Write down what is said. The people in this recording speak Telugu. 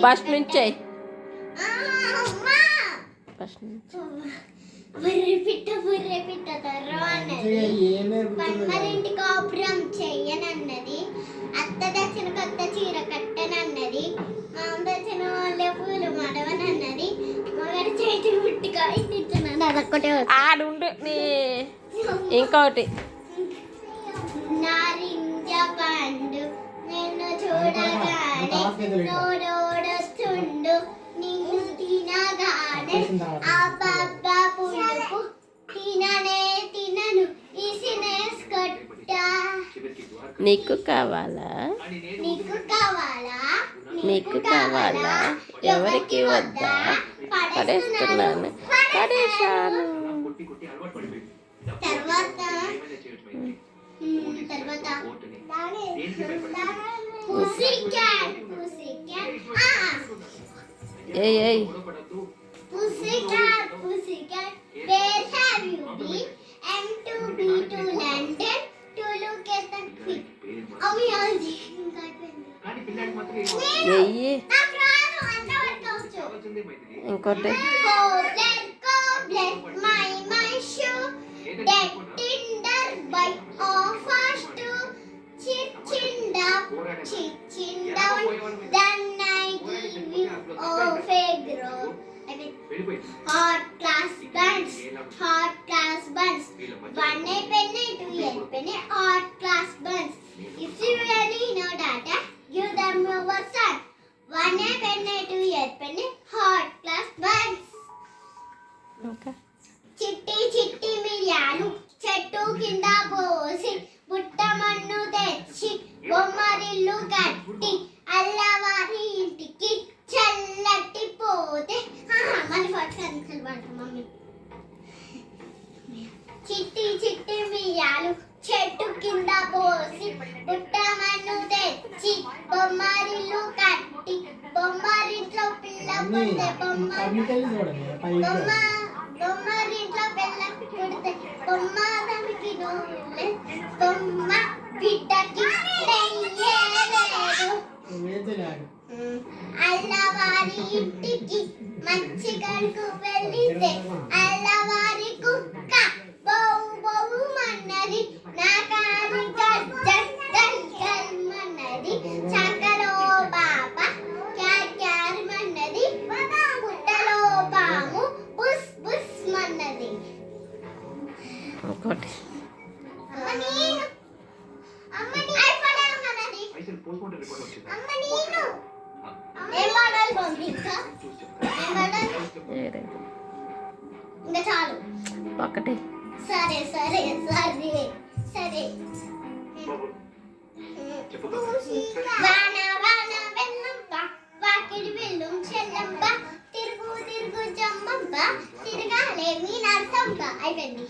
ఫస్ట్ నుంచే ఫస్ట్ నుంచి బుర్రె పిట్ట పన్మరింటి కాపురం చెయ్యనన్నది. అత్త దక్షిణ కొత్త చీర కట్టనన్నది. మామ దక్షిణ వాళ్ళ పూలు మడవనన్నది. మగడు చేతి పుట్టికాయ తింటున్నాను. అదొక్కటే ఆడుండు నీ ఇంకోటి నారింజ పండు నిన్ను చూడగానే నోడోడొస్తుండు. నిన్ను తినగానే అబ్బబ్బా పులుపు తిననే తినను ఇసినేసుకొట్ట. నీకు కావాలా నీకు కావాలా నీకు కావాలా ఎవరికి వద్దా పడేస్తున్నాను పడేశాను. తర్వాత తర్వాత pussycat ఏయ్ pussycat where have you been? M to B to London to look at the queen. అవి అది ఎయ్యి నాకు రాదు అంతవరకు వచ్చు. ఇంకోటి Cobbler, my shoe. That tinder by off us to chitchin down. Then I give you off a grow. Hot class buns. One a penny, two a penny, hot class buns. If you really know data, give them your son. One a penny, two a penny, hot class buns. ఇంకా చిట్టి చిట్టి మిరియాలు చెట్టు కింద పోసి బుట్ట మన్ను తెచ్చి బొమ్మరిల్లు కట్టి అల్లవారి ఇంటికి చల్లటి పోతే మళ్ళీ పట్టుకొని మమ్మీ. చిట్టి చిట్టి మిరియాలు చెట్టు కింద పోసి బుట్ట మన్ను తెచ్చి బొమ్మరిల్లు కట్టి బొమ్మరింట్లో పిల్ల పుడితే బొమ్మరింట్లో పిల్ల పుడితే బొమ్మ తనకి నోలే బొమ్మ బిడ్డకి లేదు. అల్లవారి ఇంటికి మంచి కడుకు వెళ్తే అల్లవారి కుక్క బౌ బౌ మన్నది. నా కాని గజ్జల్ గల్మన్నది. చక్కలో బాబ క్యార్ క్యార్ మన్నది. గుట్టలో పాము బుస్ బుస్ మన్నది. ఇంకోటి ఇంకా చాలు. ఒకటి సరే సరే సరే సరే వాన వాన వెన్నమ్మ వాకిడి వెల్లుం చెల్లమ్మ తిరుగు తిరుగు జమ్మమ్మ తిరగాలే మీ నర్సమ్మ. అయిపోయింది.